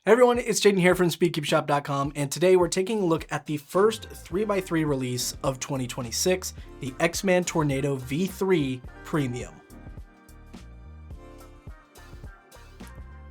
Hey everyone, it's Jaden here from SpeedCubeShop.com, and today we're taking a look at the first 3x3 release of 2026, the X-Man Tornado V3 Premium.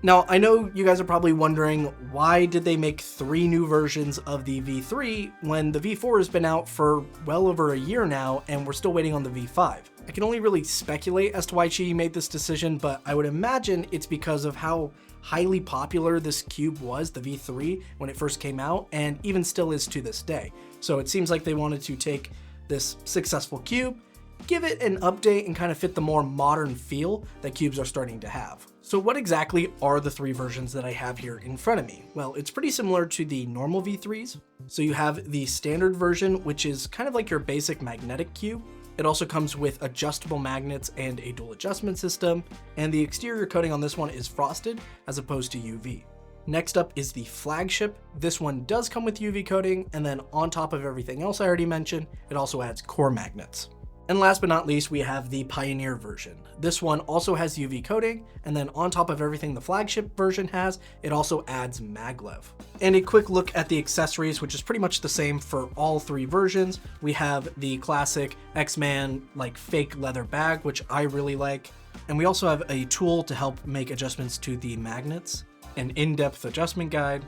Now, I know you guys are probably wondering, why did they make 3 new versions of the V3 when the V4 has been out for well over a year now and we're still waiting on the V5? I can only really speculate as to why QiYi made this decision, but I would imagine it's because of how highly popular this cube was, the V3, when it first came out, and even still is to this day. So it seems like they wanted to take this successful cube, give it an update, and kind of fit the more modern feel that cubes are starting to have. So what exactly are the 3 versions that I have here in front of me? Well, it's pretty similar to the normal V3s. So you have the standard version, which is kind of like your basic magnetic cube. It also comes with adjustable magnets and a dual adjustment system, and the exterior coating on this one is frosted as opposed to UV. Next up is the flagship. This one does come with UV coating, and then on top of everything else I already mentioned, it also adds core magnets. And last but not least, we have the Pioneer version. This one also has UV coating, and then on top of everything the flagship version has, it also adds maglev. And a quick look at the accessories, which is pretty much the same for all 3 versions. We have the classic X-Man like fake leather bag, which I really like. And we also have a tool to help make adjustments to the magnets, an in-depth adjustment guide,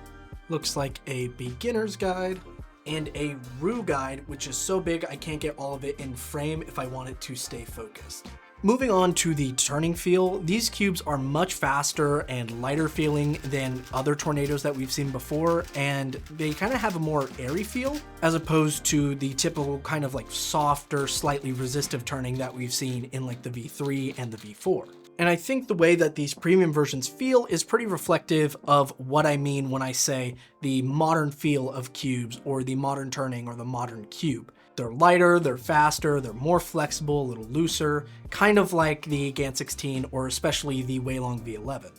looks like a beginner's guide, and a RU guide, which is so big I can't get all of it in frame if I want it to stay focused. Moving on to the turning feel, these cubes are much faster and lighter feeling than other tornadoes that we've seen before, and they kind of have a more airy feel as opposed to the typical kind of like softer, slightly resistive turning that we've seen in like the V3 and the V4. And I think the way that these premium versions feel is pretty reflective of what I mean when I say the modern feel of cubes, or the modern turning, or the modern cube. They're lighter, they're faster, they're more flexible, a little looser, kind of like the GAN 16 or especially the Weilong V11.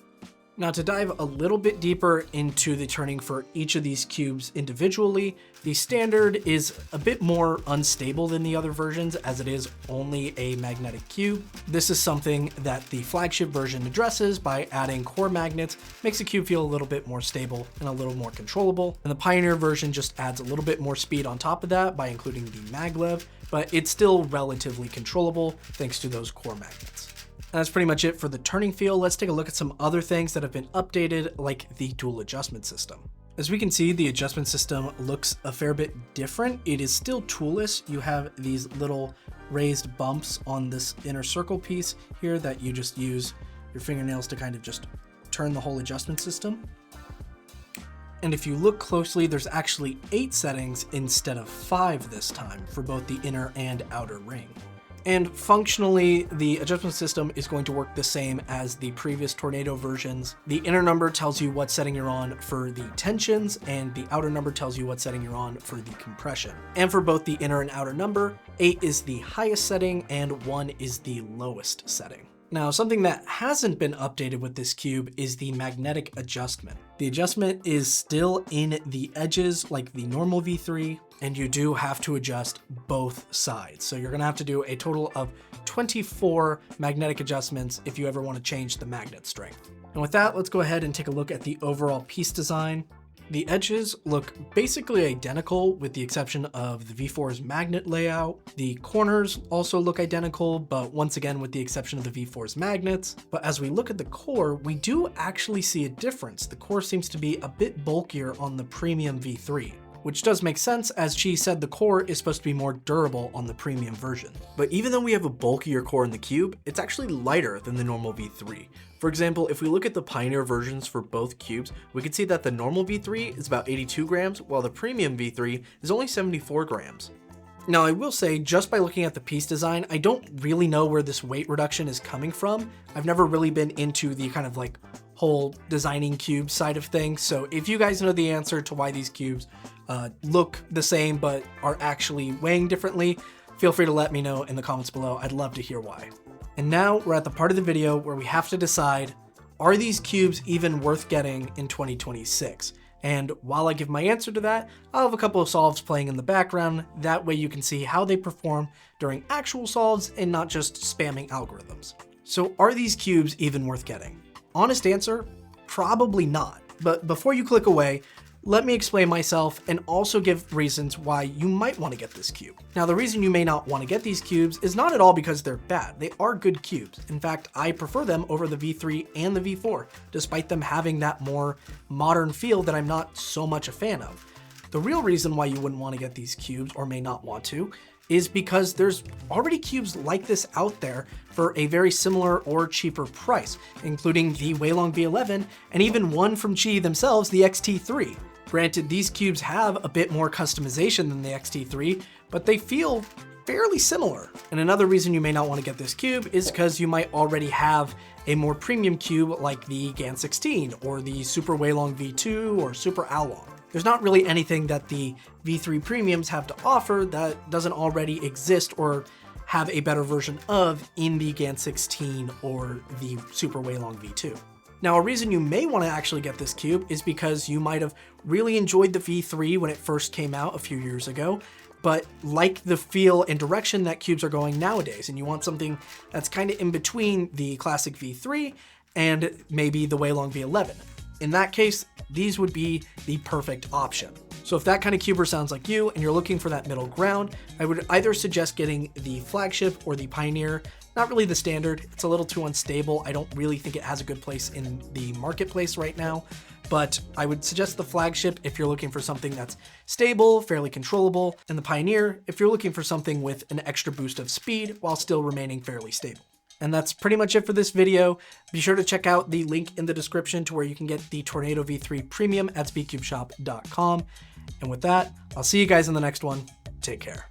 Now, to dive a little bit deeper into the turning for each of these cubes individually, the standard is a bit more unstable than the other versions, as it is only a magnetic cube. This is something that the flagship version addresses by adding core magnets, makes the cube feel a little bit more stable and a little more controllable. And the Pioneer version just adds a little bit more speed on top of that by including the maglev, but it's still relatively controllable thanks to those core magnets. And that's pretty much it for the turning feel. Let's take a look at some other things that have been updated, like the dual adjustment system. As we can see, the adjustment system looks a fair bit different. It is still toolless. You have these little raised bumps on this inner circle piece here that you just use your fingernails to kind of just turn the whole adjustment system. And if you look closely, there's actually 8 settings instead of 5 this time for both the inner and outer ring. And functionally, the adjustment system is going to work the same as the previous Tornado versions. The inner number tells you what setting you're on for the tensions, and the outer number tells you what setting you're on for the compression. And for both the inner and outer number, 8 is the highest setting and 1 is the lowest setting. Now, something that hasn't been updated with this cube is the magnetic adjustment. The adjustment is still in the edges like the normal V3, and you do have to adjust both sides. So you're gonna have to do a total of 24 magnetic adjustments if you ever want to change the magnet strength. And with that, let's go ahead and take a look at the overall piece design. The edges look basically identical with the exception of the V4's magnet layout. The corners also look identical, but once again with the exception of the V4's magnets. But as we look at the core, we do actually see a difference. The core seems to be a bit bulkier on the premium V3. Which does make sense, as QiYi said the core is supposed to be more durable on the premium version. But even though we have a bulkier core in the cube, it's actually lighter than the normal V3. For example, if we look at the Pioneer versions for both cubes, we can see that the normal V3 is about 82 grams, while the premium V3 is only 74 grams. Now, I will say, just by looking at the piece design, I don't really know where this weight reduction is coming from. I've never really been into the kind of like whole designing cube side of things. So if you guys know the answer to why these cubes look the same but are actually weighing differently, feel free to let me know in the comments below. I'd love to hear why. And now we're at the part of the video where we have to decide, are these cubes even worth getting in 2026? And while I give my answer to that, I'll have a couple of solves playing in the background. That way you can see how they perform during actual solves and not just spamming algorithms. So are these cubes even worth getting? Honest answer, probably not. But before you click away, let me explain myself and also give reasons why you might want to get this cube. Now, the reason you may not want to get these cubes is not at all because they're bad. They are good cubes. In fact, I prefer them over the V3 and the V4, despite them having that more modern feel that I'm not so much a fan of. The real reason why you wouldn't want to get these cubes, or may not want to, is because there's already cubes like this out there for a very similar or cheaper price, including the Weilong V11 and even one from QiYi themselves, the XT3. Granted, these cubes have a bit more customization than the XT3, but they feel fairly similar. And another reason you may not want to get this cube is because you might already have a more premium cube like the GAN 16 or the Super Weilong V2 or Super Oolong. There's not really anything that the V3 premiums have to offer that doesn't already exist or have a better version of in the GAN 16 or the Super Weilong V2. Now, a reason you may want to actually get this cube is because you might have really enjoyed the V3 when it first came out a few years ago, but like the feel and direction that cubes are going nowadays, and you want something that's kind of in between the classic V3 and maybe the Weilong V11. In that case, these would be the perfect option. So if that kind of cuber sounds like you and you're looking for that middle ground, I would either suggest getting the flagship or the Pioneer. Not really the standard, it's a little too unstable. I don't really think it has a good place in the marketplace right now, but I would suggest the flagship if you're looking for something that's stable, fairly controllable, and the Pioneer if you're looking for something with an extra boost of speed while still remaining fairly stable. And that's pretty much it for this video. Be sure to check out the link in the description to where you can get the Tornado V3 Premium at SpeedCubeShop.com. And with that, I'll see you guys in the next one. Take care.